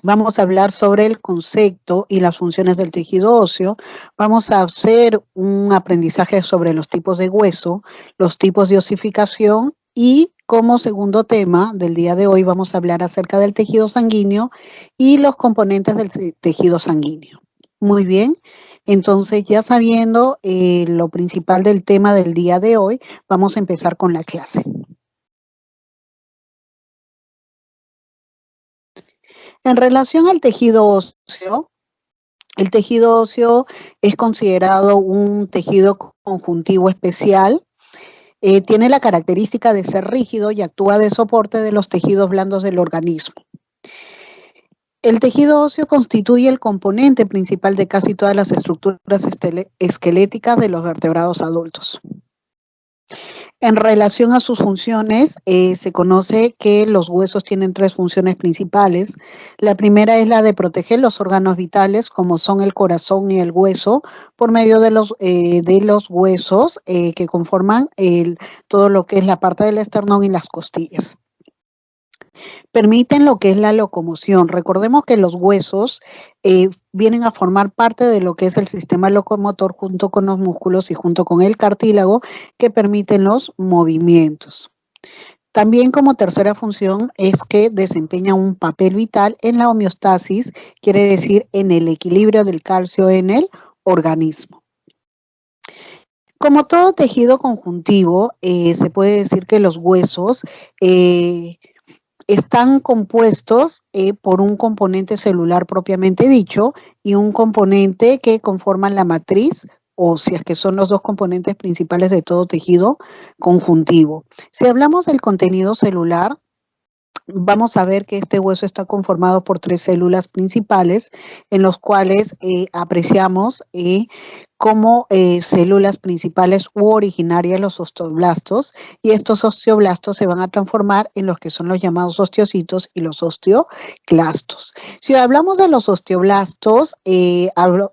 Vamos a hablar sobre el concepto y las funciones del tejido óseo. Vamos a hacer un aprendizaje sobre los tipos de hueso, los tipos de osificación y como segundo tema del día de hoy vamos a hablar acerca del tejido sanguíneo y los componentes del tejido sanguíneo. Muy bien, entonces ya sabiendo lo principal del tema del día de hoy, vamos a empezar con la clase. En relación al tejido óseo, el tejido óseo es considerado un tejido conjuntivo especial. Tiene la característica de ser rígido y actúa de soporte de los tejidos blandos del organismo. El tejido óseo constituye el componente principal de casi todas las estructuras esqueléticas de los vertebrados adultos. En relación a sus funciones, se conoce que los huesos tienen tres funciones principales. La primera es la de proteger los órganos vitales, como son el corazón y el hueso, por medio de los huesos que conforman todo lo que es la parte del esternón y las costillas. Permiten lo que es la locomoción. Recordemos que los huesos vienen a formar parte de lo que es el sistema locomotor junto con los músculos y junto con el cartílago que permiten los movimientos. También como tercera función es que desempeña un papel vital en la homeostasis, quiere decir en el equilibrio del calcio en el organismo. Como todo tejido conjuntivo, se puede decir que los huesos están compuestos por un componente celular propiamente dicho y un componente que conforman la matriz ósea, que son los dos componentes principales de todo tejido conjuntivo. Si hablamos del contenido celular, vamos a ver que este hueso está conformado por tres células principales, en los cuales apreciamos como células principales u originarias los osteoblastos, y estos osteoblastos se van a transformar en los que son los llamados osteocitos y los osteoclastos. Si hablamos de los osteoblastos,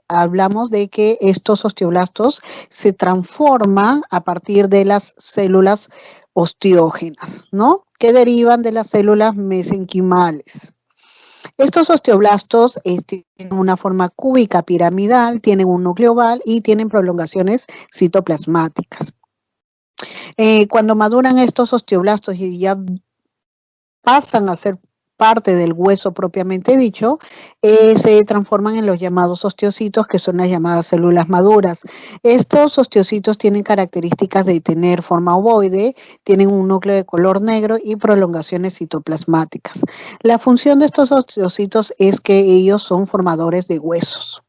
hablamos de que estos osteoblastos se transforman a partir de las células osteógenas, ¿no? Que derivan de las células mesenquimales. Estos osteoblastos tienen una forma cúbica piramidal, tienen un núcleo oval y tienen prolongaciones citoplasmáticas. Cuando maduran estos osteoblastos y ya pasan a ser parte del hueso propiamente dicho, se transforman en los llamados osteocitos, que son las llamadas células maduras. Estos osteocitos tienen características de tener forma ovoide, tienen un núcleo de color negro y prolongaciones citoplasmáticas. La función de estos osteocitos es que ellos son formadores de huesos.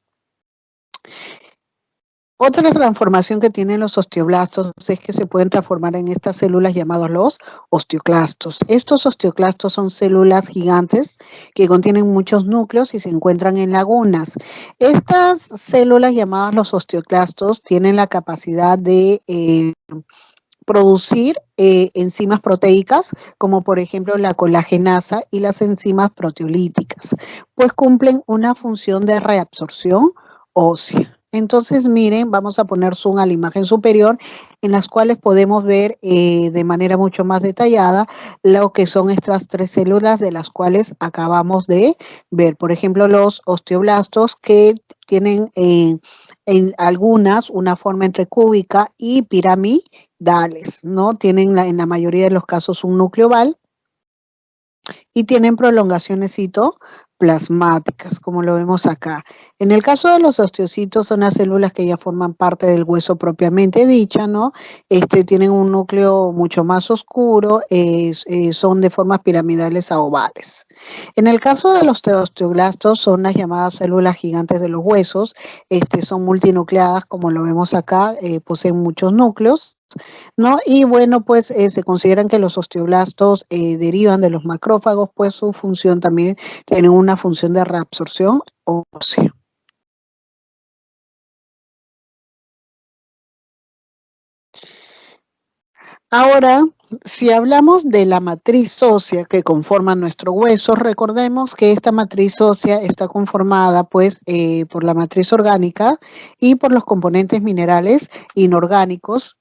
Otra transformación que tienen los osteoblastos es que se pueden transformar en estas células llamadas los osteoclastos. Estos osteoclastos son células gigantes que contienen muchos núcleos y se encuentran en lagunas. Estas células llamadas los osteoclastos tienen la capacidad de producir enzimas proteicas, como por ejemplo la colagenasa y las enzimas proteolíticas, pues cumplen una función de reabsorción ósea. Entonces, miren, vamos a poner zoom a la imagen superior, en las cuales podemos ver de manera mucho más detallada lo que son estas tres células de las cuales acabamos de ver. Por ejemplo, los osteoblastos que tienen en algunas una forma entre cúbica y piramidales, ¿no? Tienen en la mayoría de los casos un núcleo oval y tienen prolongaciones citoplasmáticas, como lo vemos acá. En el caso de los osteocitos, son las células que ya forman parte del hueso propiamente dicha, ¿no? Tienen un núcleo mucho más oscuro, son de formas piramidales a ovales. En el caso de los osteoblastos, son las llamadas células gigantes de los huesos, son multinucleadas, como lo vemos acá, poseen muchos núcleos, ¿no? Y bueno, pues se consideran que los osteoblastos derivan de los macrófagos, pues su función también tiene una función de reabsorción ósea. Ahora Si hablamos de la matriz ósea que conforma nuestro hueso, recordemos que esta matriz ósea está conformada pues por la matriz orgánica y por los componentes minerales inorgánicos,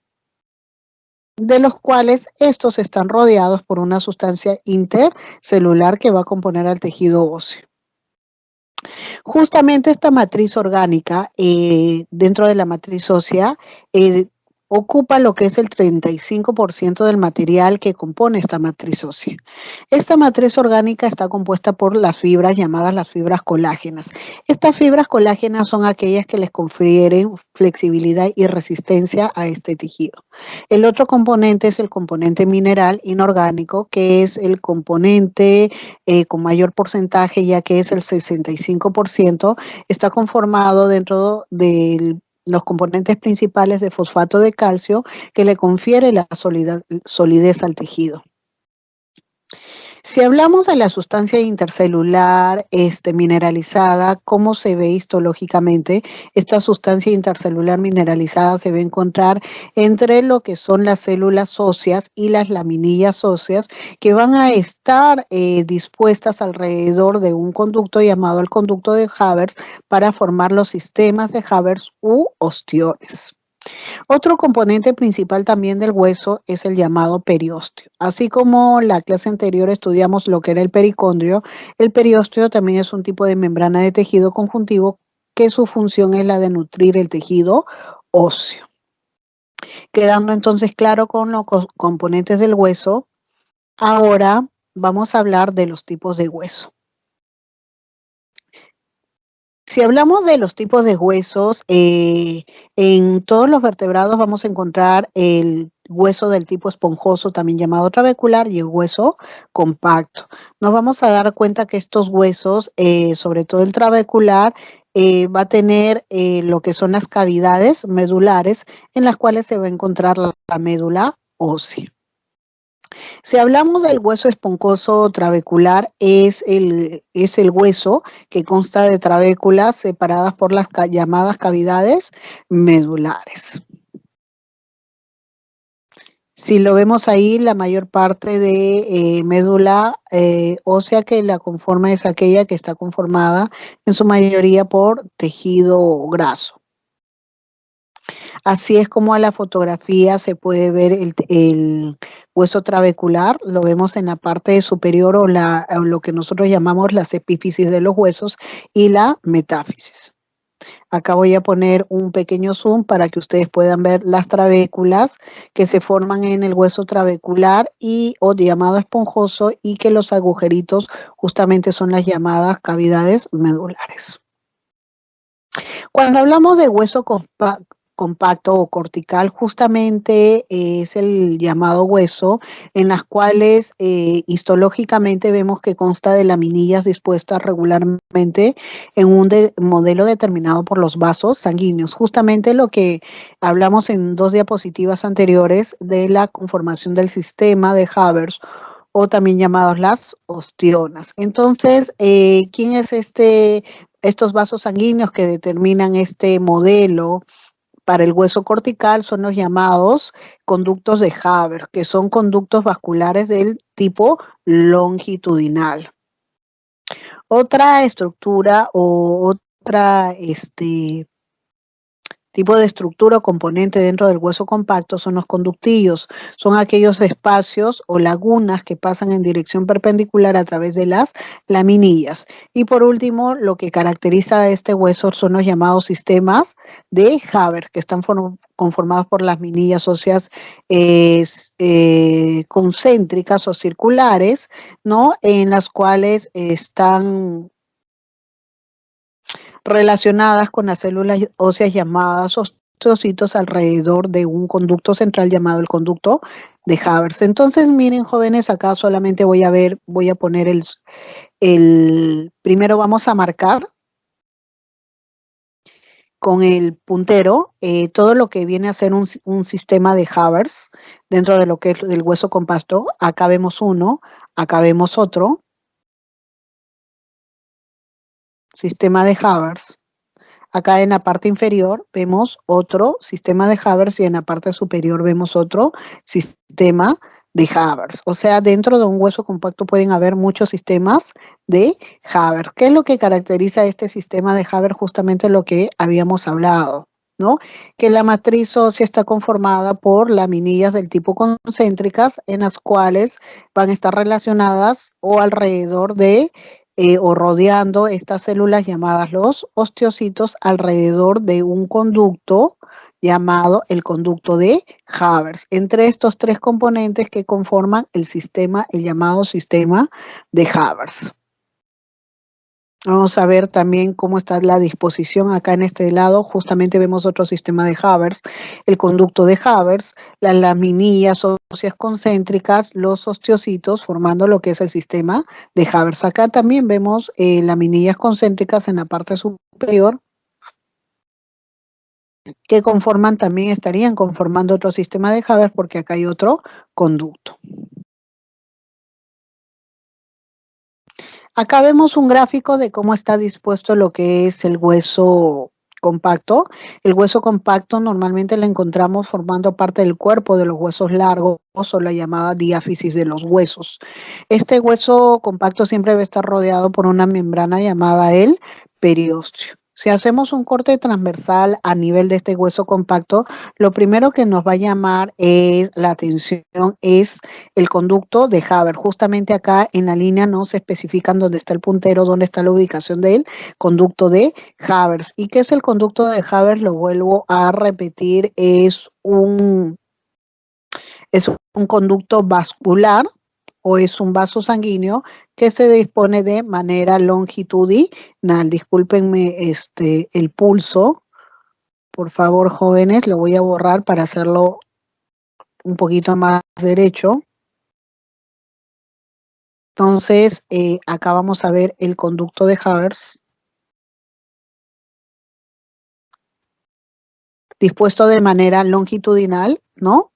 de los cuales estos están rodeados por una sustancia intercelular que va a componer al tejido óseo. Justamente esta matriz orgánica, dentro de la matriz ósea, ocupa lo que es el 35% del material que compone esta matriz ósea. Esta matriz orgánica está compuesta por las fibras llamadas las fibras colágenas. Estas fibras colágenas son aquellas que les confieren flexibilidad y resistencia a este tejido. El otro componente es el componente mineral inorgánico, que es el componente con mayor porcentaje, ya que es el 65%, está conformado dentro de los componentes principales de fosfato de calcio, que le confiere la solidez al tejido. Si hablamos de la sustancia intercelular mineralizada, ¿cómo se ve histológicamente? Esta sustancia intercelular mineralizada se va a encontrar entre lo que son las células óseas y las laminillas óseas, que van a estar dispuestas alrededor de un conducto llamado el conducto de Haber para formar los sistemas de Haber u ostiones. Otro componente principal también del hueso es el llamado periósteo. Así como la clase anterior estudiamos lo que era el periósteo también es un tipo de membrana de tejido conjuntivo que su función es la de nutrir el tejido óseo. Quedando entonces claro con los componentes del hueso, ahora vamos a hablar de los tipos de hueso. Si hablamos de los tipos de huesos, en todos los vertebrados vamos a encontrar el hueso del tipo esponjoso, también llamado trabecular, y el hueso compacto. Nos vamos a dar cuenta que estos huesos, sobre todo el trabecular, va a tener lo que son las cavidades medulares en las cuales se va a encontrar la médula ósea. Si hablamos del hueso esponjoso trabecular, es el hueso que consta de trabéculas separadas por las llamadas cavidades medulares. Si lo vemos ahí, la mayor parte de médula ósea que la conforma es aquella que está conformada en su mayoría por tejido graso. Así es como a la fotografía se puede ver el hueso trabecular, lo vemos en la parte superior o lo que nosotros llamamos las epífisis de los huesos y la metáfisis. Acá voy a poner un pequeño zoom para que ustedes puedan ver las trabéculas que se forman en el hueso trabecular o llamado esponjoso, y que los agujeritos justamente son las llamadas cavidades medulares. Cuando hablamos de hueso compacto o cortical, justamente es el llamado hueso en las cuales histológicamente vemos que consta de laminillas dispuestas regularmente en un modelo determinado por los vasos sanguíneos. Justamente lo que hablamos en 2 diapositivas anteriores de la conformación del sistema de Haber, o también llamados las ostionas. Entonces, ¿quién es estos vasos sanguíneos que determinan este modelo para el hueso cortical? Son los llamados conductos de Haber, que son conductos vasculares del tipo longitudinal. Otra estructura o otra tipo de estructura o componente dentro del hueso compacto son los conductillos. Son aquellos espacios o lagunas que pasan en dirección perpendicular a través de las laminillas. Y por último, lo que caracteriza a este hueso son los llamados sistemas de Haber, que están conformados por las minillas óseas concéntricas o circulares, ¿no? En las cuales están relacionadas con las células óseas llamadas osteocitos alrededor de un conducto central llamado el conducto de Haber. Entonces, miren, jóvenes, acá solamente voy a poner primero vamos a marcar con el puntero todo lo que viene a ser un sistema de Haber dentro de lo que es el hueso compacto. Acá vemos uno, acá vemos otro sistema de Haber. Acá en la parte inferior vemos otro sistema de Haber y en la parte superior vemos otro sistema de Haber. O sea, dentro de un hueso compacto pueden haber muchos sistemas de Haber. ¿Qué es lo que caracteriza este sistema de Haber? Justamente lo que habíamos hablado, ¿no? Que la matriz ósea está conformada por laminillas del tipo concéntricas en las cuales van a estar relacionadas o alrededor de o rodeando estas células llamadas los osteocitos alrededor de un conducto llamado el conducto de Haber. Entre estos tres componentes que conforman el sistema, el llamado sistema de Haber. Vamos a ver también cómo está la disposición acá en este lado. Justamente vemos otro sistema de Haber, el conducto de Haber, las laminillas óseas concéntricas, los osteocitos, formando lo que es el sistema de Haber. Acá también vemos laminillas concéntricas en la parte superior que conforman, también estarían conformando otro sistema de Haber porque acá hay otro conducto. Acá vemos un gráfico de cómo está dispuesto lo que es el hueso compacto. El hueso compacto normalmente lo encontramos formando parte del cuerpo de los huesos largos o la llamada diáfisis de los huesos. Este hueso compacto siempre va a estar rodeado por una membrana llamada el periósteo. Si hacemos un corte transversal a nivel de este hueso compacto, lo primero que nos va a llamar la atención es el conducto de Haber. Justamente acá en la línea no se especifican dónde está el puntero, dónde está la ubicación del conducto de Haber. ¿Y qué es el conducto de Haber? Lo vuelvo a repetir, es un conducto vascular o es un vaso sanguíneo que se dispone de manera longitudinal. Discúlpenme el pulso, por favor, jóvenes, lo voy a borrar para hacerlo un poquito más derecho. Entonces, acá vamos a ver el conducto de Haber dispuesto de manera longitudinal, ¿no?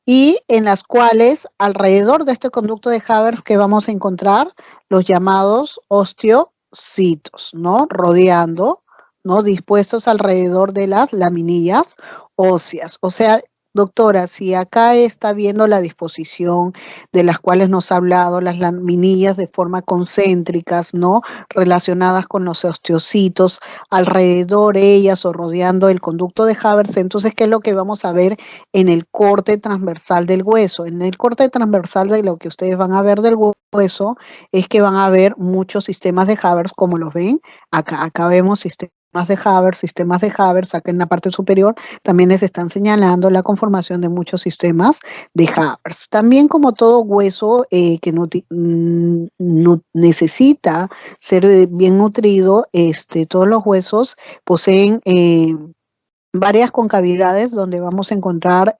Y en las cuales alrededor de este conducto de Haber que vamos a encontrar los llamados osteocitos, ¿no? Rodeando, ¿no? Dispuestos alrededor de las laminillas óseas. O sea, doctora, si acá está viendo la disposición de las cuales nos ha hablado, las laminillas de forma concéntricas, ¿no? Relacionadas con los osteocitos, alrededor ellas o rodeando el conducto de Haber, entonces, ¿qué es lo que vamos a ver en el corte transversal del hueso? En el corte transversal de lo que ustedes van a ver del hueso es que van a ver muchos sistemas de Haber, como los ven acá. Acá vemos sistemas de Haber, acá en la parte superior también les están señalando la conformación de muchos sistemas de Haber. También como todo hueso que necesita ser bien nutrido, todos los huesos poseen varias concavidades donde vamos a encontrar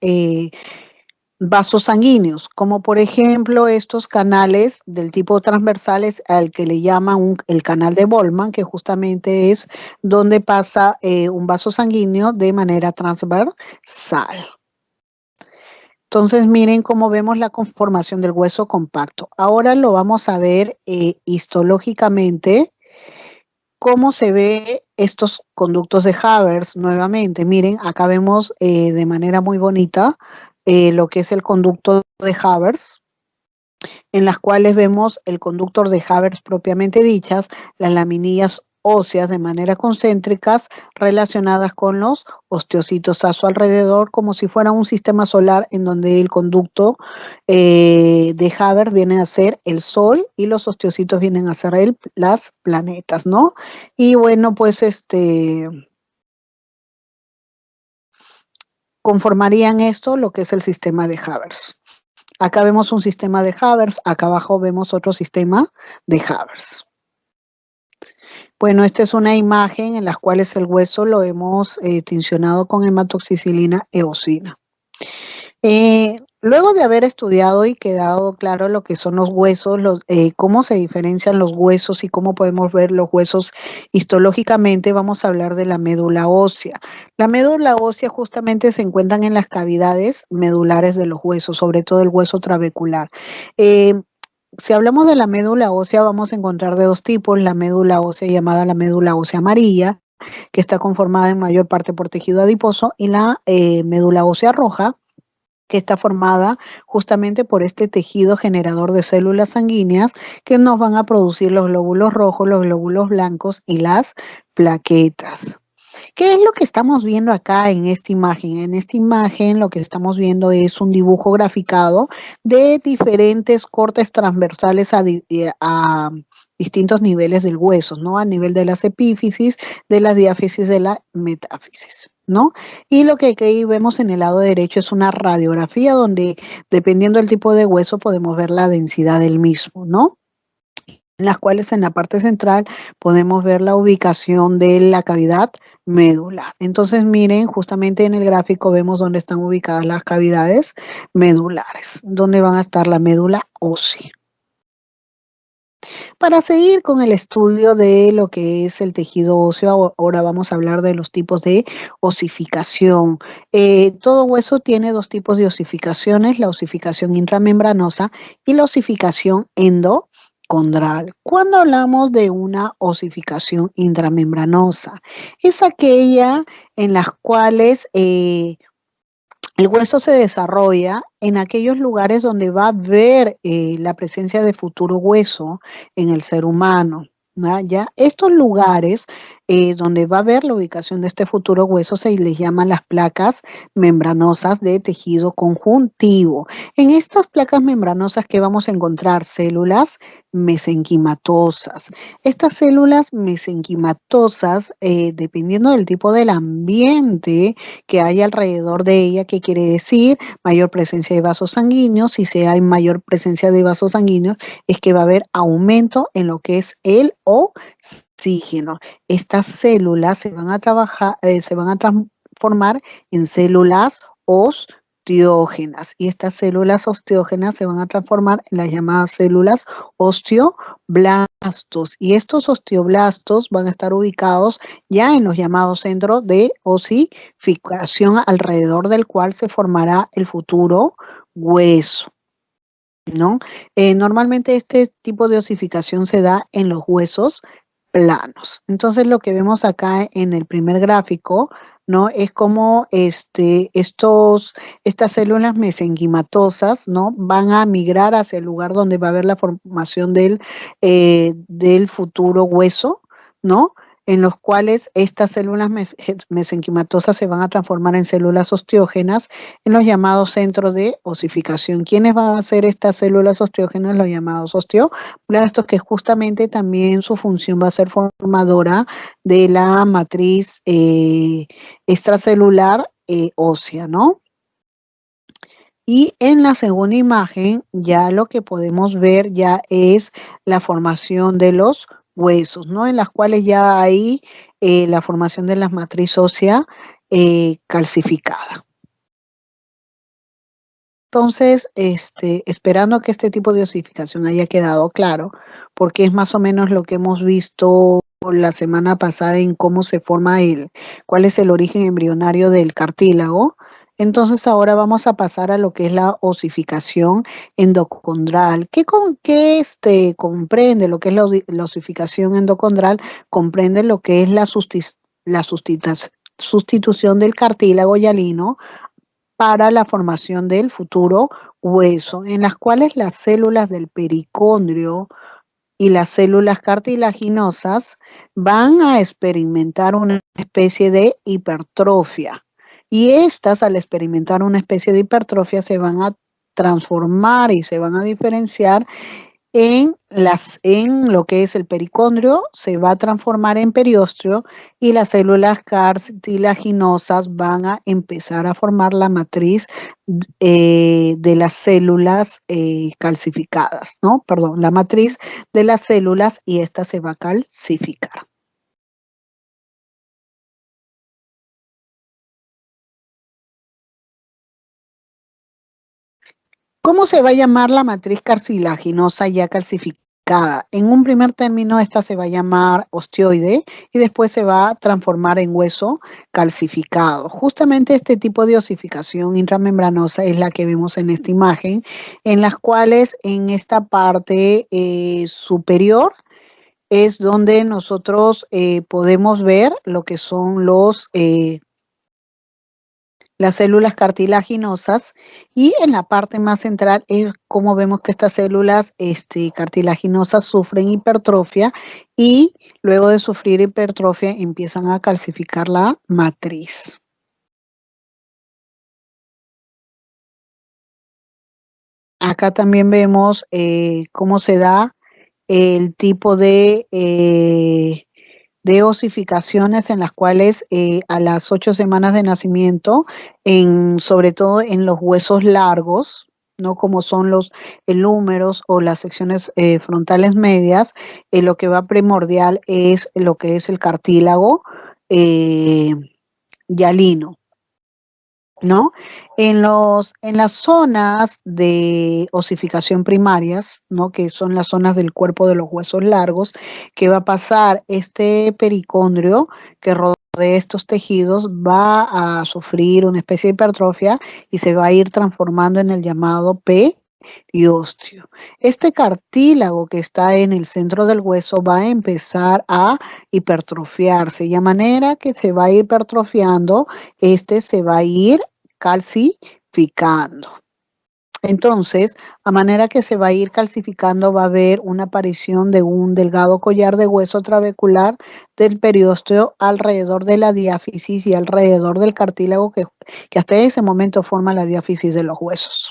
vasos sanguíneos, como por ejemplo estos canales del tipo transversales al que le llaman el canal de Bolman, que justamente es donde pasa un vaso sanguíneo de manera transversal. Entonces miren cómo vemos la conformación del hueso compacto. Ahora lo vamos a ver histológicamente cómo se ve estos conductos de Haber nuevamente. Miren, acá vemos de manera muy bonita lo que es el conducto de Haber, en las cuales vemos el conductor de Haber propiamente dichas, las laminillas óseas de manera concéntricas relacionadas con los osteocitos a su alrededor, como si fuera un sistema solar en donde el conducto de Haber viene a ser el Sol y los osteocitos vienen a ser las planetas, ¿no? Y bueno, pues conformarían esto lo que es el sistema de Haber. Acá vemos un sistema de Haber, acá abajo vemos otro sistema de Haber. Bueno, esta es una imagen en la cual el hueso lo hemos tincionado con hematoxicilina eosina. Luego de haber estudiado y quedado claro lo que son los huesos, cómo se diferencian los huesos y cómo podemos ver los huesos histológicamente, vamos a hablar de la médula ósea. La médula ósea justamente se encuentran en las cavidades medulares de los huesos, sobre todo el hueso trabecular. Si hablamos de la médula ósea, vamos a encontrar de dos tipos, la médula ósea llamada la médula ósea amarilla, que está conformada en mayor parte por tejido adiposo, y la médula ósea roja, que está formada justamente por este tejido generador de células sanguíneas que nos van a producir los glóbulos rojos, los glóbulos blancos y las plaquetas. ¿Qué es lo que estamos viendo acá en esta imagen? En esta imagen lo que estamos viendo es un dibujo graficado de diferentes cortes transversales a distintos niveles del hueso, ¿no? A nivel de las epífisis, de la diáfisis, de la metáfisis, ¿no? Y lo que aquí vemos en el lado derecho es una radiografía donde, dependiendo del tipo de hueso, podemos ver la densidad del mismo, ¿no? En las cuales en la parte central podemos ver la ubicación de la cavidad medular. Entonces, miren, justamente en el gráfico vemos dónde están ubicadas las cavidades medulares, dónde van a estar la médula ósea. Para seguir con el estudio de lo que es el tejido óseo, ahora vamos a hablar de los tipos de osificación. Todo hueso tiene dos tipos de osificaciones, la osificación intramembranosa y la osificación endocondral. Cuando hablamos de una osificación intramembranosa, es aquella en las cuales el hueso se desarrolla en aquellos lugares donde va a haber la presencia de futuro hueso en el ser humano. ¿No? Ya estos lugares donde va a haber la ubicación de este futuro hueso se les llaman las placas membranosas de tejido conjuntivo. En estas placas membranosas que vamos a encontrar células mesenquimatosas. Estas células mesenquimatosas, dependiendo del tipo del ambiente que hay alrededor de ella, ¿qué quiere decir? Mayor presencia de vasos sanguíneos. Si se hay mayor presencia de vasos sanguíneos, es que va a haber aumento en lo que es el oxígeno. Estas células se van a trabajar, se van a transformar en células osteógenas y estas células osteógenas se van a transformar en las llamadas células osteoblastos y estos osteoblastos van a estar ubicados ya en los llamados centros de osificación alrededor del cual se formará el futuro hueso, ¿no? Normalmente este tipo de osificación se da en los huesos planos. Entonces lo que vemos acá en el primer gráfico, ¿no? Es como estas células mesenquimatosas, ¿no? Van a migrar hacia el lugar donde va a haber la formación del futuro hueso, ¿no? En los cuales estas células mesenquimatosas se van a transformar en células osteógenas en los llamados centros de osificación. ¿Quiénes van a ser estas células osteógenas? Los llamados osteoblastos, que justamente también su función va a ser formadora de la matriz extracelular ósea, ¿no? Y en la segunda imagen ya lo que podemos ver ya es la formación de los huesos, ¿no? En las cuales ya hay la formación de la matriz ósea calcificada. Entonces, esperando que este tipo de osificación haya quedado claro, porque es más o menos lo que hemos visto la semana pasada en cómo se forma cuál es el origen embrionario del cartílago. Entonces ahora vamos a pasar a lo que es la osificación endocondral. ¿Qué comprende lo que es la osificación endocondral? Comprende lo que es la sustitución del cartílago hialino para la formación del futuro hueso, en las cuales las células del pericondrio y las células cartilaginosas van a experimentar una especie de hipertrofia. Y estas, al experimentar una especie de hipertrofia, se van a transformar y se van a diferenciar en lo que es el pericondrio, se va a transformar en periósteo y las células cartilaginosas van a empezar a formar la matriz de las células calcificadas, ¿no? Perdón, la matriz de las células y esta se va a calcificar. ¿Cómo se va a llamar la matriz cartilaginosa ya calcificada? En un primer término, esta se va a llamar osteoide y después se va a transformar en hueso calcificado. Justamente este tipo de osificación intramembranosa es la que vemos en esta imagen, en las cuales en esta parte superior es donde nosotros podemos ver lo que son las células cartilaginosas, y en la parte más central es como vemos que estas células cartilaginosas sufren hipertrofia y luego de sufrir hipertrofia empiezan a calcificar la matriz. Acá también vemos cómo se da el tipo de osificaciones en las cuales a las 8 semanas de nacimiento, sobre todo en los huesos largos, ¿no? Como son los elúmeros o las secciones frontales medias, lo que va primordial es lo que es el cartílago eh, hialino. ¿No? En las zonas de osificación primarias, ¿no? Que son las zonas del cuerpo de los huesos largos, que va a pasar este pericondrio que rodea estos tejidos, va a sufrir una especie de hipertrofia y se va a ir transformando en el llamado periósteo. Este cartílago que está en el centro del hueso va a empezar a hipertrofiarse y a manera que se va hipertrofiando, se va a ir calcificando. Entonces, a manera que se va a ir calcificando, va a haber una aparición de un delgado collar de hueso trabecular del periósteo alrededor de la diáfisis y alrededor del cartílago que hasta ese momento forma la diáfisis de los huesos.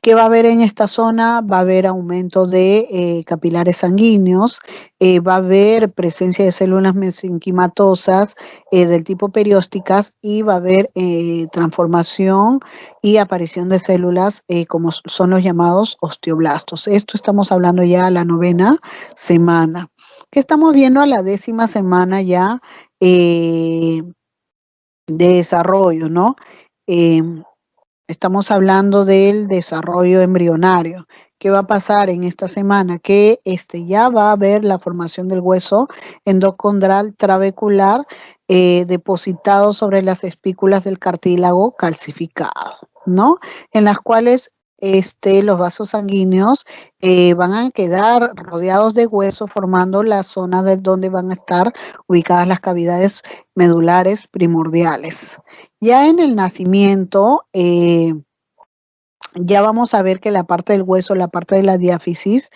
¿Qué va a haber en esta zona? Va a haber aumento de capilares sanguíneos, va a haber presencia de células mesenquimatosas del tipo periósticas y va a haber transformación y aparición de células como son los llamados osteoblastos. Esto estamos hablando ya a la 9ª semana. ¿Qué estamos viendo a la 10ª semana ya de desarrollo, ¿no? Estamos hablando del desarrollo embrionario. ¿Qué va a pasar en esta semana? Que ya va a haber la formación del hueso endocondral trabecular depositado sobre las espículas del cartílago calcificado, ¿no? En las cuales los vasos sanguíneos van a quedar rodeados de hueso, formando la zona de donde van a estar ubicadas las cavidades medulares primordiales. Ya en el nacimiento, ya vamos a ver que la parte del hueso, la parte de la diáfisis,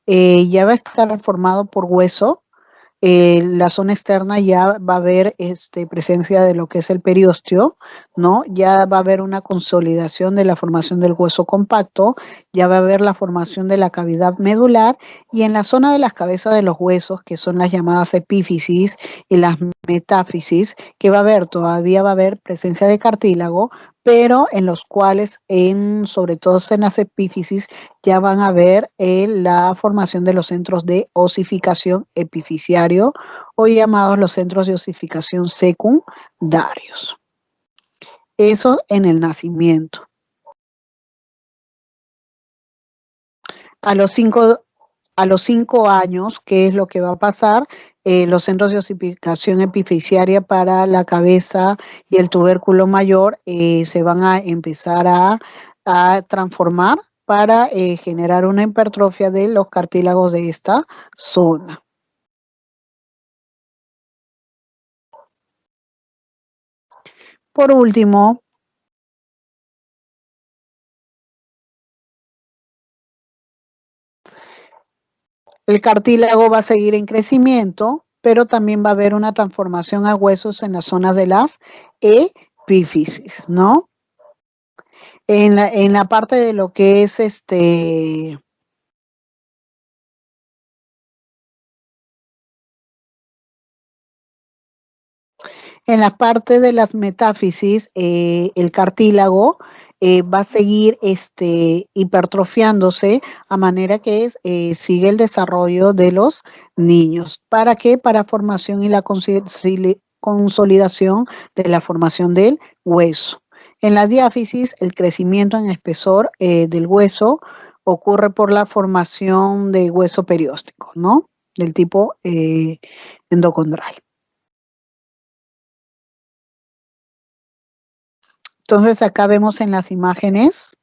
ya va a estar formado por hueso. La zona externa ya va a haber presencia de lo que es el periósteo, ¿no? Ya va a haber una consolidación de la formación del hueso compacto, ya va a haber la formación de la cavidad medular y en la zona de las cabezas de los huesos, que son las llamadas epífisis y las metáfisis, que todavía va a haber presencia de cartílago, pero en los cuales, sobre todo en las epífisis, ya van a ver la formación de los centros de osificación epifisiario o llamados los centros de osificación secundarios. Eso en el nacimiento. A los 5 años, ¿qué es lo que va a pasar? Los centros de osificación epifisiaria para la cabeza y el tubérculo mayor se van a empezar a transformar para generar una hipertrofia de los cartílagos de esta zona. Por último, el cartílago va a seguir en crecimiento, pero también va a haber una transformación a huesos en la zona de las epífisis, ¿no? En la parte de lo que es en la parte de las metáfisis, el cartílago va a seguir hipertrofiándose a manera que sigue el desarrollo de los niños. ¿Para qué? Para formación y la consolidación de la formación del hueso. En la diáfisis, el crecimiento en espesor del hueso ocurre por la formación de hueso perióstico, ¿no? Del tipo endocondral. Entonces acá vemos en las imágenes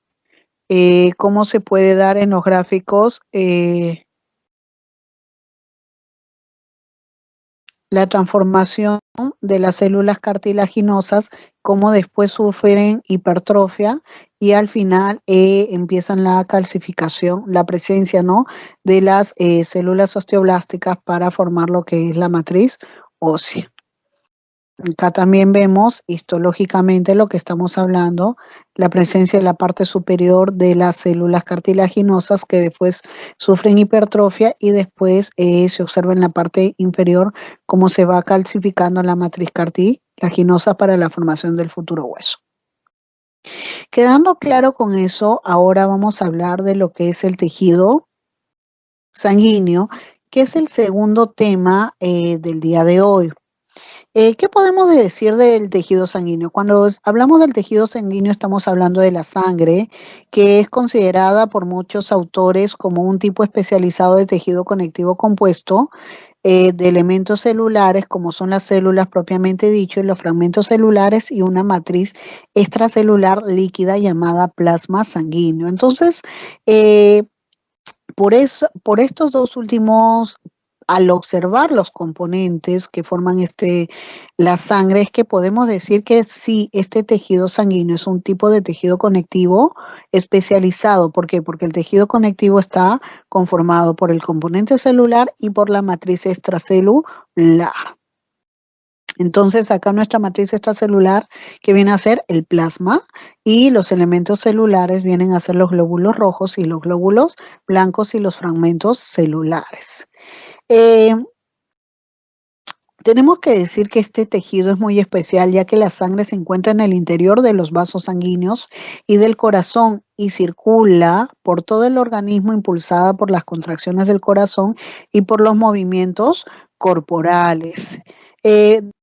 cómo se puede dar en los gráficos la transformación de las células cartilaginosas cómo después sufren hipertrofia y al final empiezan la calcificación, la presencia, ¿no?, de las células osteoblásticas para formar lo que es la matriz ósea. Acá también vemos histológicamente lo que estamos hablando, la presencia de la parte superior de las células cartilaginosas que después sufren hipertrofia y después se observa en la parte inferior cómo se va calcificando la matriz cartilaginosa para la formación del futuro hueso. Quedando claro con eso, ahora vamos a hablar de lo que es el tejido sanguíneo, que es el segundo tema del día de hoy. ¿Qué podemos decir del tejido sanguíneo? Cuando hablamos del tejido sanguíneo estamos hablando de la sangre, que es considerada por muchos autores como un tipo especializado de tejido conectivo compuesto de elementos celulares, como son las células propiamente dicho, y los fragmentos celulares y una matriz extracelular líquida llamada plasma sanguíneo. Entonces, eh, por estos dos últimos, al observar los componentes que forman la sangre, es que podemos decir que sí, este tejido sanguíneo es un tipo de tejido conectivo especializado. ¿Por qué? Porque el tejido conectivo está conformado por el componente celular y por la matriz extracelular. Entonces, acá nuestra matriz extracelular, que viene a ser el plasma, y los elementos celulares vienen a ser los glóbulos rojos y los glóbulos blancos y los fragmentos celulares. Eh, Tenemos que decir que este tejido es muy especial, ya que la sangre se encuentra en el interior de los vasos sanguíneos y del corazón y circula por todo el organismo impulsada por las contracciones del corazón y por los movimientos corporales.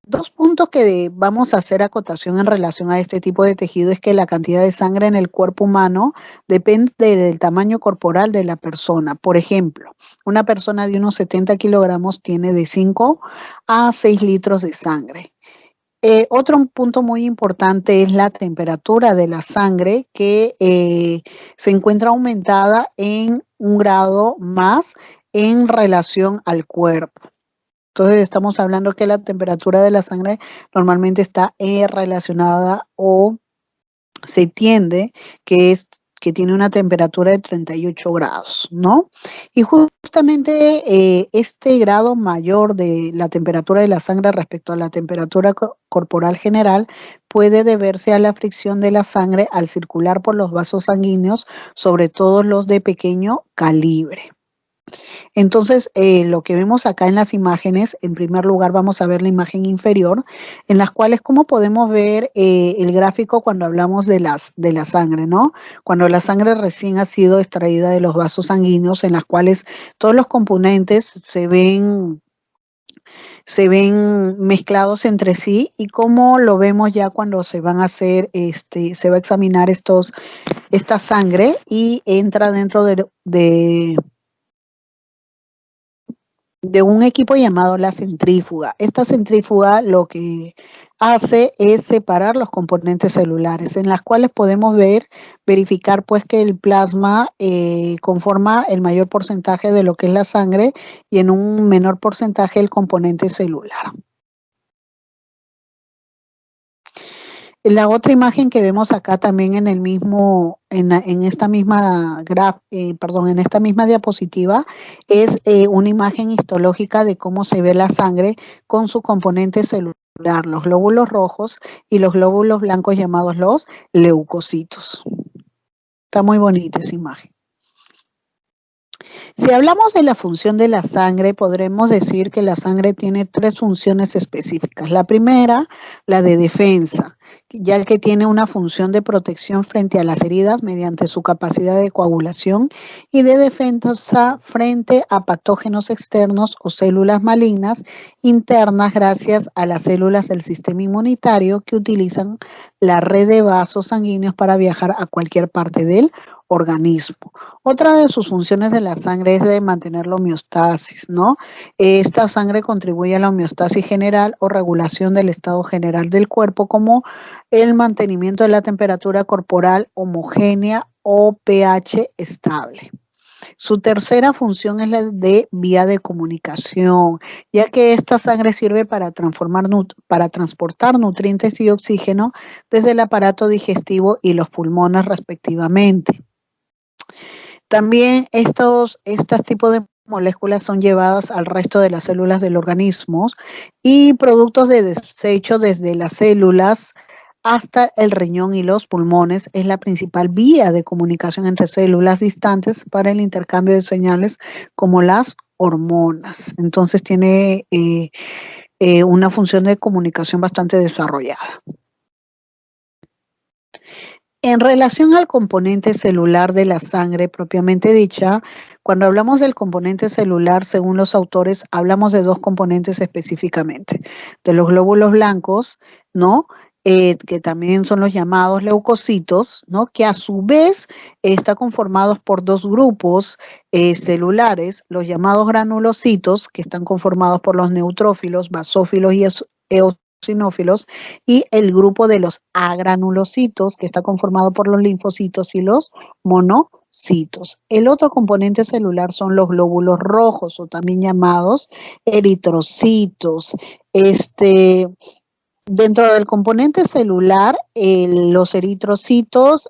Dos puntos que vamos a hacer acotación en relación a este tipo de tejido es que la cantidad de sangre en el cuerpo humano depende del tamaño corporal de la persona. Por ejemplo, una persona de unos 70 kilogramos tiene de 5 a 6 litros de sangre. Otro punto muy importante es la temperatura de la sangre, que se encuentra aumentada en 1 grado más en relación al cuerpo. Entonces estamos hablando que la temperatura de la sangre normalmente está relacionada, o se tiende que tiene una temperatura de 38 grados, ¿no? Y justamente este grado mayor de la temperatura de la sangre respecto a la temperatura corporal general puede deberse a la fricción de la sangre al circular por los vasos sanguíneos, sobre todo los de pequeño calibre. Entonces, lo que vemos acá en las imágenes, en primer lugar vamos a ver la imagen inferior, en las cuales, como podemos ver el gráfico cuando hablamos de la sangre, ¿no? Cuando la sangre recién ha sido extraída de los vasos sanguíneos, en las cuales todos los componentes se ven mezclados entre sí, y cómo lo vemos ya cuando se van a hacer, se va a examinar esta sangre y entra dentro de un equipo llamado la centrífuga. Esta centrífuga lo que hace es separar los componentes celulares, en las cuales podemos verificar pues que el plasma conforma el mayor porcentaje de lo que es la sangre y en un menor porcentaje el componente celular. La otra imagen que vemos acá también en esta misma en esta misma diapositiva, es una imagen histológica de cómo se ve la sangre con su componente celular, los glóbulos rojos y los glóbulos blancos llamados los leucocitos. Está muy bonita esa imagen. Si hablamos de la función de la sangre, podremos decir que la sangre tiene 3 funciones específicas. La primera, la de defensa, ya que tiene una función de protección frente a las heridas mediante su capacidad de coagulación, y de defensa frente a patógenos externos o células malignas internas, gracias a las células del sistema inmunitario que utilizan la red de vasos sanguíneos para viajar a cualquier parte del organismo. Otra de sus funciones de la sangre es de mantener la homeostasis, ¿no? Esta sangre contribuye a la homeostasis general o regulación del estado general del cuerpo, como el mantenimiento de la temperatura corporal homogénea o pH estable. Su tercera función es la de vía de comunicación, ya que esta sangre sirve para para transportar nutrientes y oxígeno desde el aparato digestivo y los pulmones respectivamente. También estos tipos de moléculas son llevadas al resto de las células del organismo y productos de desecho desde las células hasta el riñón y los pulmones es la principal vía de comunicación entre células distantes para el intercambio de señales como las hormonas. Entonces tiene una función de comunicación bastante desarrollada. En relación al componente celular de la sangre propiamente dicha, cuando hablamos del componente celular, según los autores, hablamos de dos componentes específicamente, de los glóbulos blancos, ¿no? Que también son los llamados leucocitos, ¿no? Que a su vez están conformados por dos grupos celulares, los llamados granulocitos, que están conformados por los neutrófilos, basófilos y eosinófilos, y el grupo de los agranulocitos, que está conformado por los linfocitos y los monocitos. El otro componente celular son los glóbulos rojos, o también llamados eritrocitos. Dentro del componente celular, los eritrocitos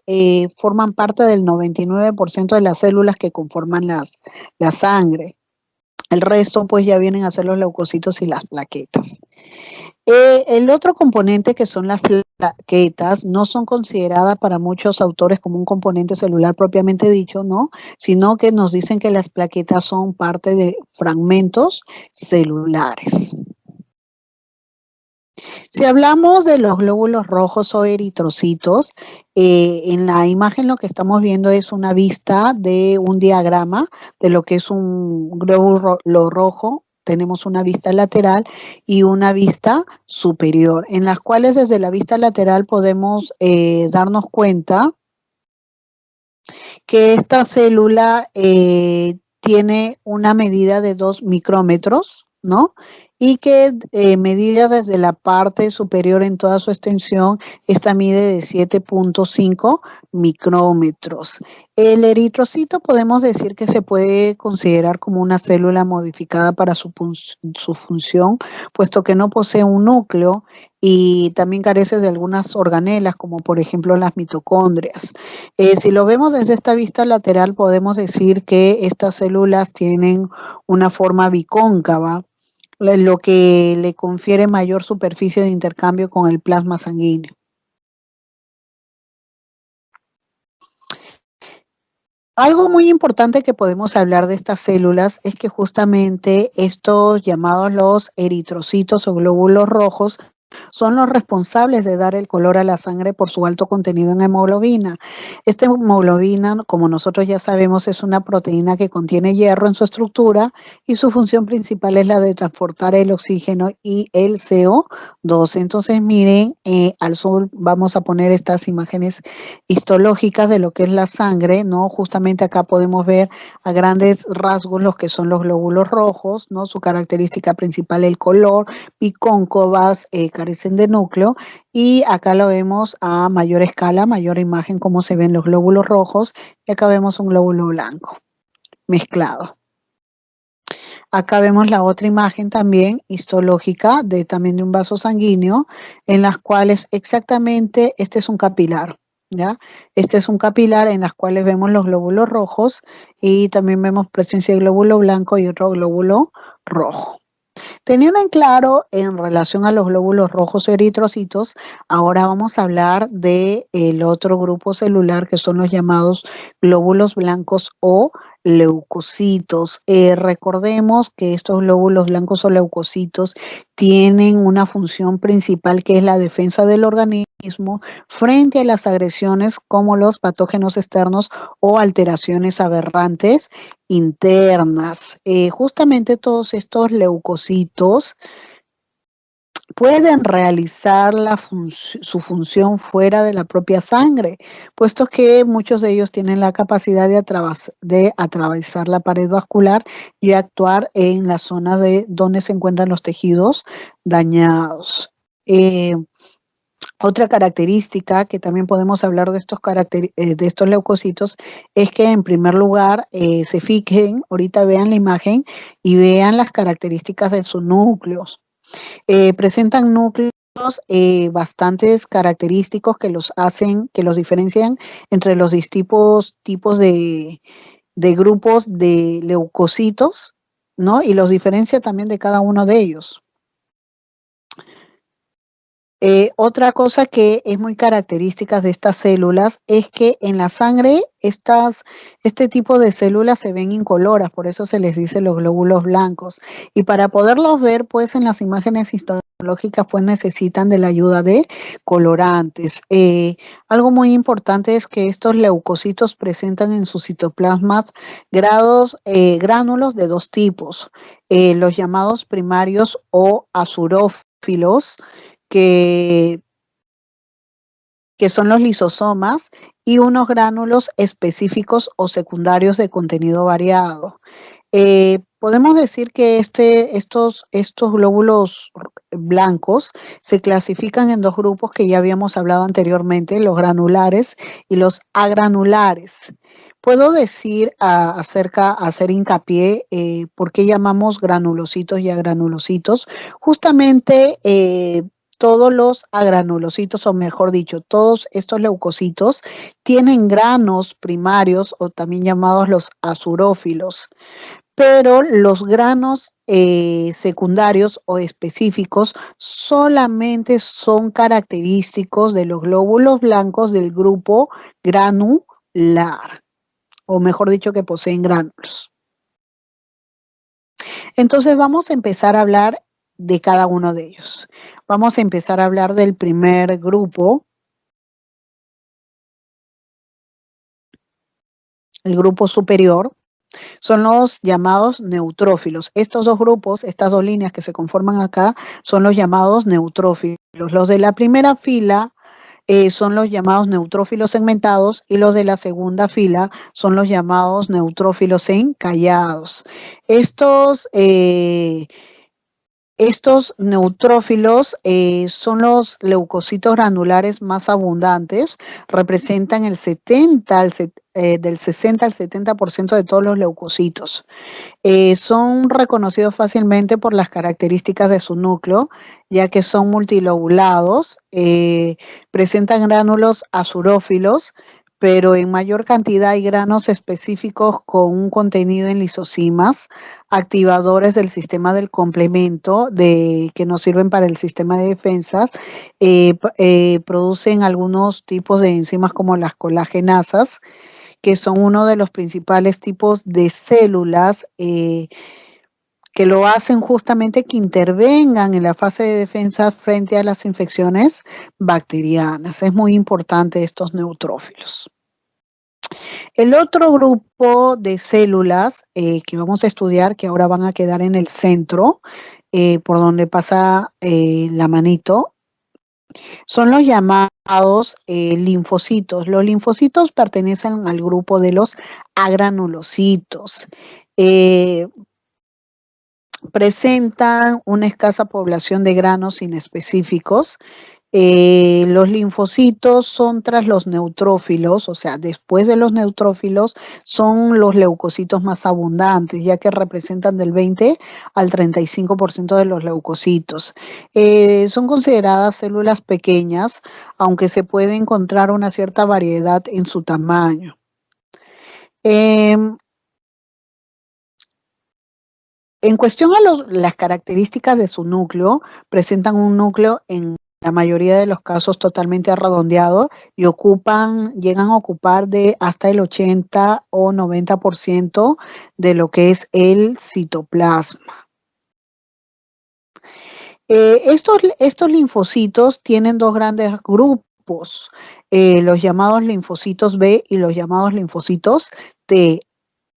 forman parte del 99% de las células que conforman la sangre. El resto, pues, ya vienen a ser los leucocitos y las plaquetas. El otro componente, que son las plaquetas, no son consideradas para muchos autores como un componente celular propiamente dicho, ¿no? Sino que nos dicen que las plaquetas son parte de fragmentos celulares. Si hablamos de los glóbulos rojos o eritrocitos, en la imagen lo que estamos viendo es una vista de un diagrama de lo que es un glóbulo rojo. Tenemos una vista lateral y una vista superior, en las cuales desde la vista lateral podemos darnos cuenta que esta célula tiene una medida de 2 micrómetros, ¿no? Y que medida desde la parte superior en toda su extensión, esta mide de 7.5 micrómetros. El eritrocito podemos decir que se puede considerar como una célula modificada para su función, puesto que no posee un núcleo y también carece de algunas organelas, como por ejemplo las mitocondrias. Si lo vemos desde esta vista lateral, podemos decir que estas células tienen una forma bicóncava, lo que le confiere mayor superficie de intercambio con el plasma sanguíneo. Algo muy importante que podemos hablar de estas células es que justamente estos llamados los eritrocitos o glóbulos rojos son los responsables de dar el color a la sangre por su alto contenido en hemoglobina. Esta hemoglobina, como nosotros ya sabemos, es una proteína que contiene hierro en su estructura y su función principal es la de transportar el oxígeno y el CO2. Entonces, miren, al sur vamos a poner estas imágenes histológicas de lo que es la sangre, ¿no? Justamente acá podemos ver a grandes rasgos los que son los glóbulos rojos, ¿no? Su característica principal, el color, bicóncavas, carecen de núcleo, y acá lo vemos a mayor escala, mayor imagen, cómo se ven los glóbulos rojos, y acá vemos un glóbulo blanco mezclado. Acá vemos la otra imagen también histológica también de un vaso sanguíneo, en las cuales exactamente este es un capilar, ¿ya? Este es un capilar en las cuales vemos los glóbulos rojos y también vemos presencia de glóbulo blanco y otro glóbulo rojo. Teniendo en claro en relación a los glóbulos rojos o eritrocitos, ahora vamos a hablar del otro grupo celular, que son los llamados glóbulos blancos o leucocitos. Recordemos que estos glóbulos blancos o leucocitos tienen una función principal, que es la defensa del organismo frente a las agresiones como los patógenos externos o alteraciones aberrantes internas. Justamente todos estos leucocitos pueden realizar su función fuera de la propia sangre, puesto que muchos de ellos tienen la capacidad de atravesar la pared vascular y actuar en la zona de donde se encuentran los tejidos dañados. Otra característica que también podemos hablar de de estos leucocitos es que en primer lugar se fijen, ahorita vean la imagen y vean las características de sus núcleos. Presentan núcleos bastantes característicos que los hacen, que los diferencian entre los distintos tipos de grupos de leucocitos, ¿no? Y los diferencia también de cada uno de ellos. Otra cosa que es muy característica de estas células es que en la sangre este tipo de células se ven incoloras, por eso se les dice los glóbulos blancos. Y para poderlos ver, pues en las imágenes histológicas, pues necesitan de la ayuda de colorantes. Algo muy importante es que estos leucocitos presentan en sus citoplasmas gránulos de dos tipos, los llamados primarios o azurófilos, que, que son los lisosomas, y unos gránulos específicos o secundarios de contenido variado. Podemos decir que estos glóbulos blancos se clasifican en dos grupos que ya habíamos hablado anteriormente, los granulares y los agranulares. Puedo decir hacer hincapié por qué llamamos granulocitos y agranulocitos. Justamente todos los agranulocitos, o mejor dicho, todos estos leucocitos tienen granos primarios o también llamados los azurófilos, pero los granos secundarios o específicos solamente son característicos de los glóbulos blancos del grupo granular, o mejor dicho, que poseen gránulos. Entonces vamos a empezar a hablar de cada uno de ellos. Vamos a empezar a hablar del primer grupo, el grupo superior. Son los llamados neutrófilos. Estos dos grupos, estas dos líneas que se conforman acá, son los llamados neutrófilos. Los de la primera fila son los llamados neutrófilos segmentados, y los de la segunda fila son los llamados neutrófilos encallados. Estos neutrófilos son los leucocitos granulares más abundantes, representan del 60 al 70% de todos los leucocitos. Son reconocidos fácilmente por las características de su núcleo, ya que son multilobulados, presentan gránulos azurófilos, pero en mayor cantidad hay granos específicos con un contenido en lisosimas, activadores del sistema del complemento que nos sirven para el sistema de defensas. Producen algunos tipos de enzimas como las colagenasas, que son uno de los principales tipos de células que lo hacen justamente que intervengan en la fase de defensa frente a las infecciones bacterianas. Es muy importante estos neutrófilos. El otro grupo de células que vamos a estudiar, que ahora van a quedar en el centro, por donde pasa la manito, son los llamados linfocitos. Los linfocitos pertenecen al grupo de los agranulocitos. Presentan una escasa población de granos inespecíficos. Los linfocitos son tras los neutrófilos, o sea, después de los neutrófilos son los leucocitos más abundantes, ya que representan del 20 al 35% de los leucocitos. Son consideradas células pequeñas, aunque se puede encontrar una cierta variedad en su tamaño. En cuestión a las características de su núcleo, presentan un núcleo en la mayoría de los casos totalmente redondeado y llegan a ocupar de hasta el 80 o 90% de lo que es el citoplasma. Estos linfocitos tienen dos grandes grupos, los llamados linfocitos B y los llamados linfocitos T.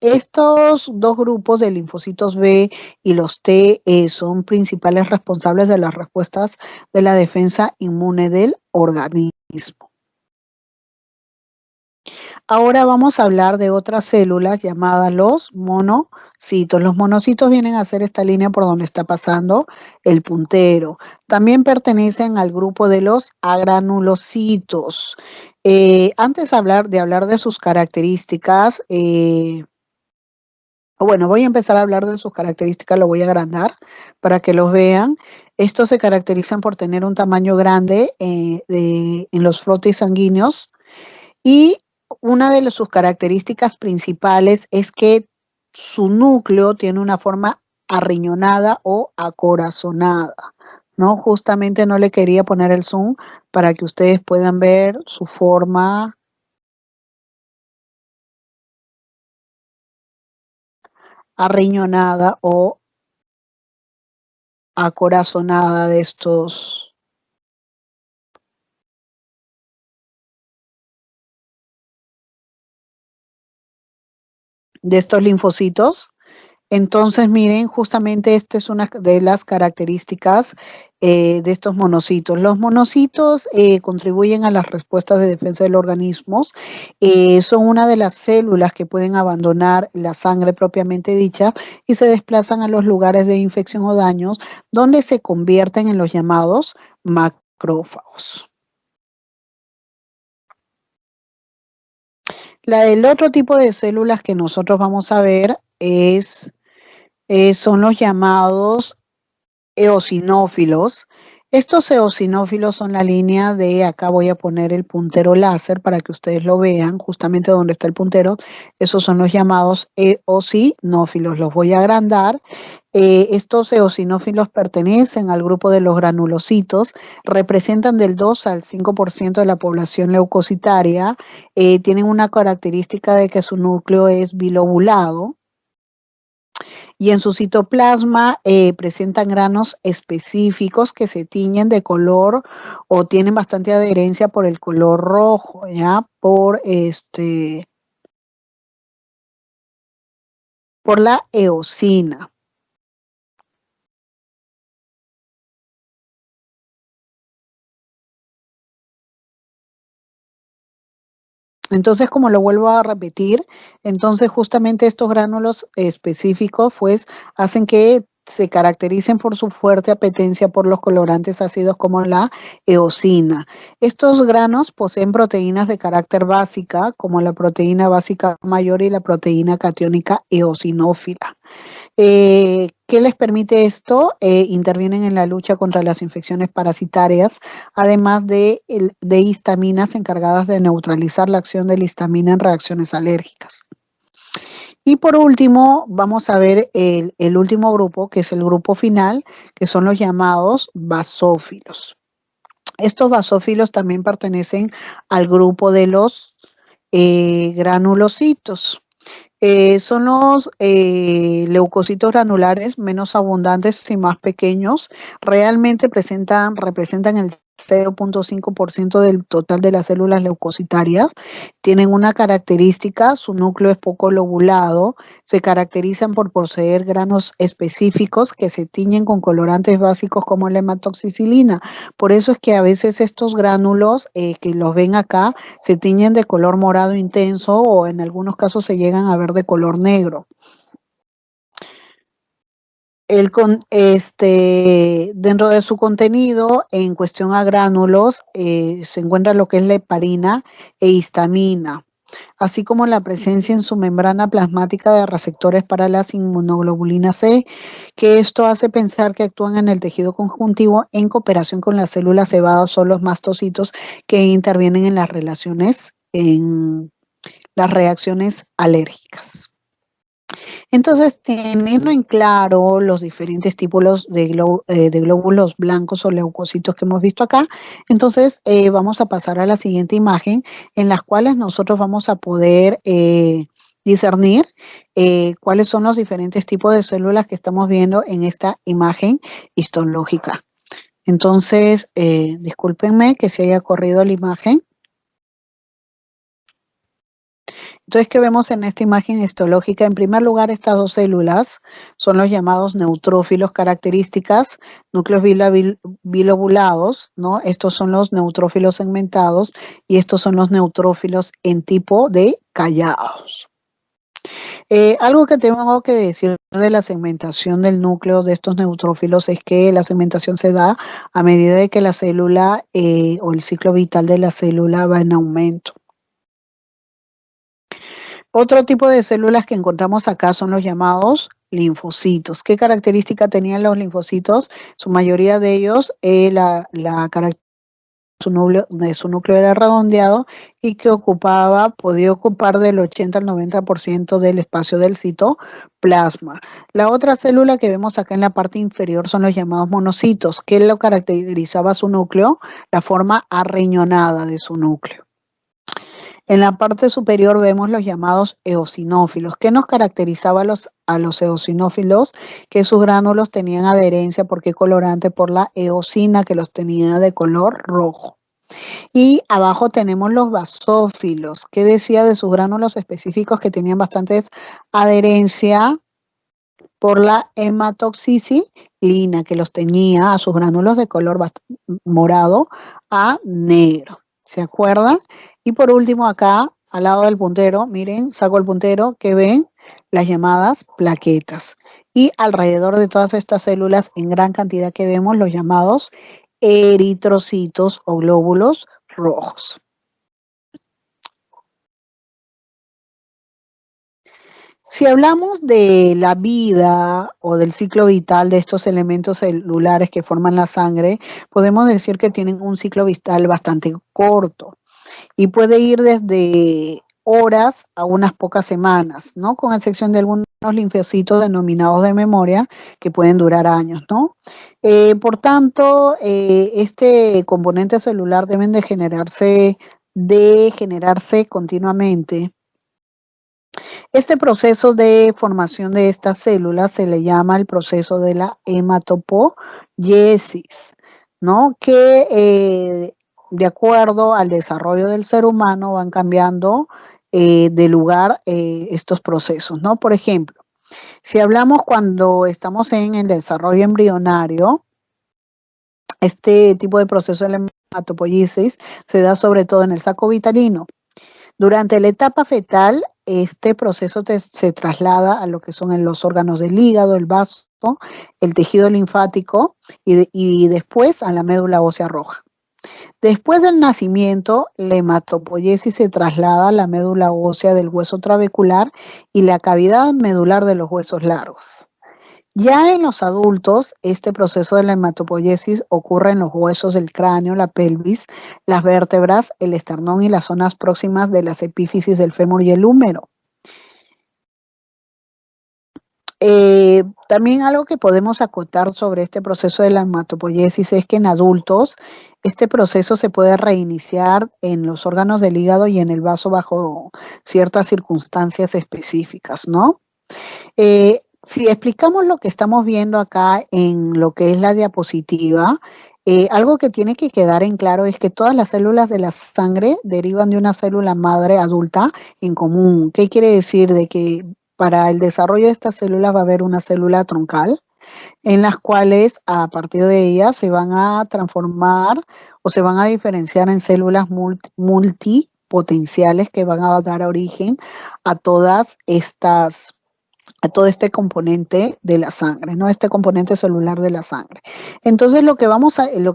Estos dos grupos de linfocitos B y los T son principales responsables de las respuestas de la defensa inmune del organismo. Ahora vamos a hablar de otras células llamadas los monocitos. Los monocitos vienen a ser esta línea por donde está pasando el puntero. También pertenecen al grupo de los agranulocitos. Antes de hablar de sus características, bueno, voy a empezar a hablar de sus características, lo voy a agrandar para que los vean. Estos se caracterizan por tener un tamaño grande en los frotis sanguíneos y una de sus características principales es que su núcleo tiene una forma arriñonada o acorazonada, ¿no? Justamente no le quería poner el zoom para que ustedes puedan ver su forma arriñonada o acorazonada de estos linfocitos. Entonces, miren, justamente esta es una de las características de estos monocitos. Los monocitos contribuyen a las respuestas de defensa del organismo. Son una de las células que pueden abandonar la sangre propiamente dicha y se desplazan a los lugares de infección o daños, donde se convierten en los llamados macrófagos. El otro tipo de células que nosotros vamos a ver son los llamados eosinófilos. Estos eosinófilos son la línea de, acá voy a poner el puntero láser para que ustedes lo vean, justamente donde está el puntero, esos son los llamados eosinófilos, los voy a agrandar. Estos eosinófilos pertenecen al grupo de los granulocitos, representan del 2 al 5% de la población leucocitaria, tienen una característica de que su núcleo es bilobulado, y en su citoplasma presentan granos específicos que se tiñen de color o tienen bastante adherencia por el color rojo, ¿ya? Por la eosina. Entonces, como lo vuelvo a repetir, entonces justamente estos gránulos específicos pues hacen que se caractericen por su fuerte apetencia por los colorantes ácidos como la eosina. Estos granos poseen proteínas de carácter básica, como la proteína básica mayor y la proteína catiónica eosinófila. ¿Qué les permite esto? Intervienen en la lucha contra las infecciones parasitarias, además de histaminas encargadas de neutralizar la acción de la histamina en reacciones alérgicas. Y por último, vamos a ver el último grupo, que es el grupo final, que son los llamados basófilos. Estos basófilos también pertenecen al grupo de los granulocitos. Son los leucocitos granulares menos abundantes y más pequeños. Realmente representan el 0.5% del total de las células leucocitarias. Tienen una característica, su núcleo es poco lobulado. Se caracterizan por poseer granos específicos que se tiñen con colorantes básicos como la hematoxicilina. Por eso es que a veces estos gránulos que los ven acá se tiñen de color morado intenso o en algunos casos se llegan a ver de color negro. Dentro de su contenido, en cuestión a gránulos, se encuentra lo que es la heparina e histamina, así como la presencia en su membrana plasmática de receptores para las inmunoglobulinas C, que esto hace pensar que actúan en el tejido conjuntivo en cooperación con las células cebadas o los mastocitos que intervienen en las reacciones alérgicas. Entonces, teniendo en claro los diferentes tipos de glóbulos blancos o leucocitos que hemos visto acá, entonces vamos a pasar a la siguiente imagen en las cuales nosotros vamos a poder discernir cuáles son los diferentes tipos de células que estamos viendo en esta imagen histológica. Entonces, discúlpenme que se haya corrido la imagen. Entonces, ¿qué vemos en esta imagen histológica? En primer lugar, estas dos células son los llamados neutrófilos, características, núcleos bilobulados, ¿no? Estos son los neutrófilos segmentados y estos son los neutrófilos en tipo de callados. Algo que tengo que decir de la segmentación del núcleo de estos neutrófilos es que la segmentación se da a medida de que la célula o el ciclo vital de la célula va en aumento. Otro tipo de células que encontramos acá son los llamados linfocitos. ¿Qué característica tenían los linfocitos? Su mayoría de ellos, la característica de su núcleo era redondeado y que podía ocupar del 80 al 90% del espacio del citoplasma. La otra célula que vemos acá en la parte inferior son los llamados monocitos. ¿Qué lo caracterizaba su núcleo? La forma arreñonada de su núcleo. En la parte superior vemos los llamados eosinófilos. ¿Qué nos caracterizaba a los eosinófilos? Que sus gránulos tenían adherencia. ¿Por qué colorante? Por la eosina que los tenía de color rojo. Y abajo tenemos los basófilos. ¿Qué decía de sus gránulos específicos que tenían bastantes adherencia por la hematoxicilina, que los tenía a sus gránulos de color morado a negro? ¿Se acuerdan? Y por último acá, al lado del puntero, miren, saco el puntero, que ven las llamadas plaquetas. Y alrededor de todas estas células, en gran cantidad que vemos, los llamados eritrocitos o glóbulos rojos. Si hablamos de la vida o del ciclo vital de estos elementos celulares que forman la sangre, podemos decir que tienen un ciclo vital bastante corto y puede ir desde horas a unas pocas semanas, ¿no? Con excepción de algunos linfocitos denominados de memoria que pueden durar años, ¿no? Por tanto, este componente celular deben de generarse continuamente. Este proceso de formación de estas células se le llama el proceso de la hematopoiesis, ¿no? Que de acuerdo al desarrollo del ser humano van cambiando de lugar estos procesos, ¿no? Por ejemplo, si hablamos cuando estamos en el desarrollo embrionario, este tipo de proceso de la hematopoiesis se da sobre todo en el saco vitalino. Durante la etapa fetal, este proceso se traslada a lo que son en los órganos del hígado, el vaso, el tejido linfático y después a la médula ósea roja. Después del nacimiento, la hematopoiesis se traslada a la médula ósea del hueso trabecular y la cavidad medular de los huesos largos. Ya en los adultos, este proceso de la hematopoiesis ocurre en los huesos del cráneo, la pelvis, las vértebras, el esternón y las zonas próximas de las epífisis del fémur y el húmero. También algo que podemos acotar sobre este proceso de la hematopoiesis es que en adultos este proceso se puede reiniciar en los órganos del hígado y en el vaso bajo ciertas circunstancias específicas, ¿no? Si explicamos lo que estamos viendo acá en lo que es la diapositiva, algo que tiene que quedar en claro es que todas las células de la sangre derivan de una célula madre adulta en común. ¿Qué quiere decir? De que para el desarrollo de estas células va a haber una célula troncal en las cuales a partir de ellas se van a transformar o se van a diferenciar en células multipotenciales que van a dar origen a todo este componente de la sangre, ¿no? Este componente celular de la sangre. Entonces, lo que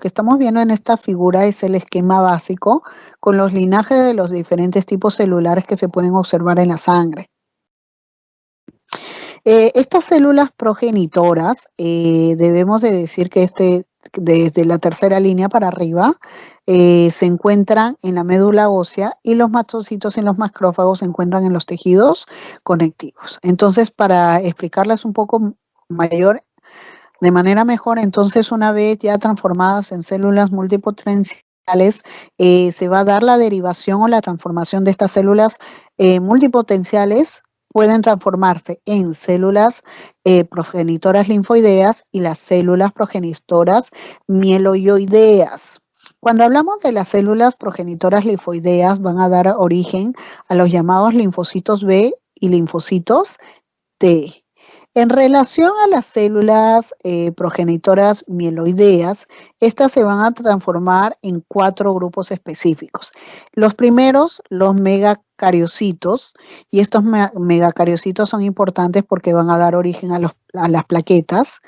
estamos viendo en esta figura es el esquema básico con los linajes de los diferentes tipos celulares que se pueden observar en la sangre. Estas células progenitoras, debemos de decir que desde la tercera línea para arriba, se encuentran en la médula ósea y los mastocitos y los macrófagos se encuentran en los tejidos conectivos. Entonces, para explicarles un poco de manera mejor, entonces una vez ya transformadas en células multipotenciales, se va a dar la derivación o la transformación de estas células multipotenciales. Pueden transformarse en células progenitoras linfoideas y las células progenitoras mieloideas. Cuando hablamos de las células progenitoras linfoideas, van a dar origen a los llamados linfocitos B y linfocitos T. En relación a las células progenitoras mieloideas, estas se van a transformar en 4 grupos específicos. Los primeros, los megacariocitos, y estos megacariocitos son importantes porque van a dar origen a las plaquetas.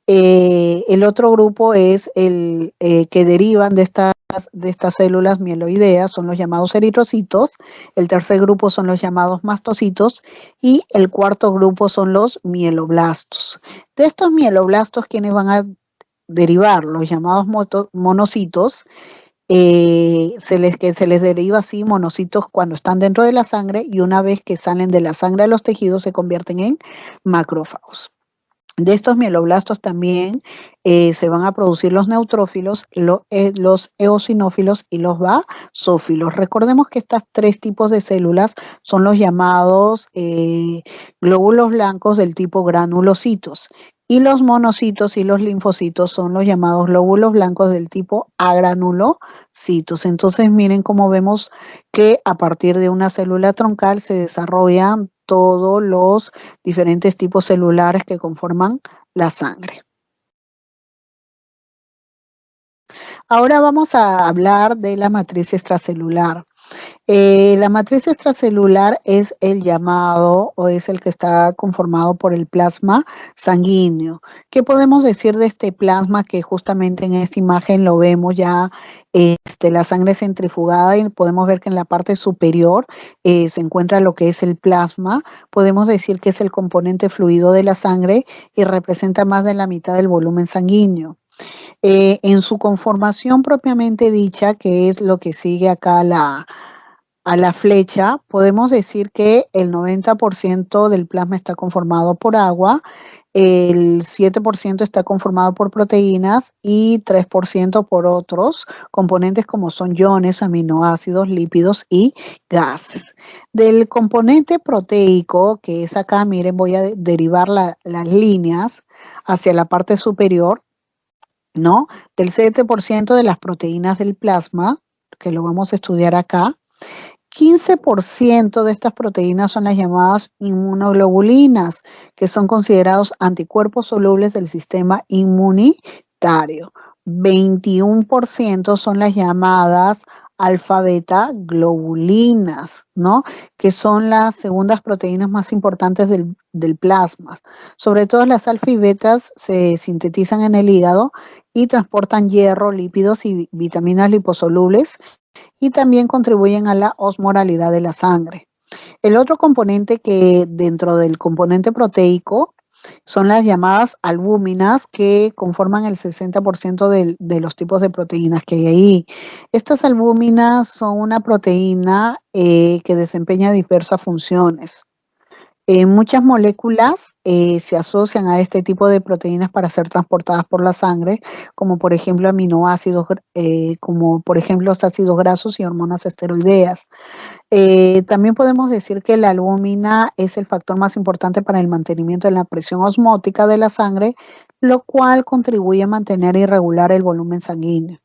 El otro grupo es el que derivan de estas células mieloideas, son los llamados eritrocitos. El tercer grupo son los llamados mastocitos y el cuarto grupo son los mieloblastos. De estos mieloblastos, ¿quiénes van a derivar? Los llamados monocitos, que se les deriva así monocitos cuando están dentro de la sangre, y una vez que salen de la sangre a los tejidos se convierten en macrófagos. De estos mieloblastos también se van a producir los neutrófilos, los eosinófilos y los basófilos. Recordemos que estos 3 tipos de células son los llamados glóbulos blancos del tipo granulocitos, y los monocitos y los linfocitos son los llamados glóbulos blancos del tipo agranulocitos. Entonces miren cómo vemos que a partir de una célula troncal se desarrollan todos los diferentes tipos celulares que conforman la sangre. Ahora vamos a hablar de la matriz extracelular. La matriz extracelular es el llamado, o es el que está conformado por el plasma sanguíneo. ¿Qué podemos decir de este plasma? Que justamente en esta imagen lo vemos ya, la sangre centrifugada, y podemos ver que en la parte superior se encuentra lo que es el plasma. Podemos decir que es el componente fluido de la sangre y representa más de la mitad del volumen sanguíneo. En su conformación propiamente dicha, que es lo que sigue acá a la flecha, podemos decir que el 90% del plasma está conformado por agua, el 7% está conformado por proteínas y 3% por otros componentes como son iones, aminoácidos, lípidos y gases. Del componente proteico, que es acá, miren, voy a derivar las líneas hacia la parte superior, ¿no? Del 7% de las proteínas del plasma, que lo vamos a estudiar acá. 15% de estas proteínas son las llamadas inmunoglobulinas, que son considerados anticuerpos solubles del sistema inmunitario. 21% son las llamadas alfa-beta globulinas, ¿no? Que son las segundas proteínas más importantes del plasma. Sobre todo las alfa y betas se sintetizan en el hígado y transportan hierro, lípidos y vitaminas liposolubles, y también contribuyen a la osmoralidad de la sangre. El otro componente que dentro del componente proteico son las llamadas albúminas, que conforman el 60% de los tipos de proteínas que hay ahí. Estas albúminas son una proteína que desempeña diversas funciones. Muchas moléculas se asocian a este tipo de proteínas para ser transportadas por la sangre, como por ejemplo aminoácidos, como por ejemplo los ácidos grasos y hormonas esteroideas. También podemos decir que la albúmina es el factor más importante para el mantenimiento de la presión osmótica de la sangre, lo cual contribuye a mantener y regular el volumen sanguíneo.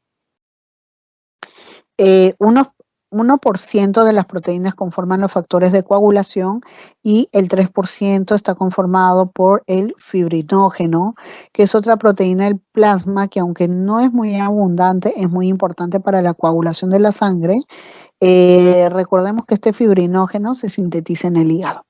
Unos 1% de las proteínas conforman los factores de coagulación, y el 3% está conformado por el fibrinógeno, que es otra proteína del plasma que, aunque no es muy abundante, es muy importante para la coagulación de la sangre. Recordemos que este fibrinógeno se sintetiza en el hígado.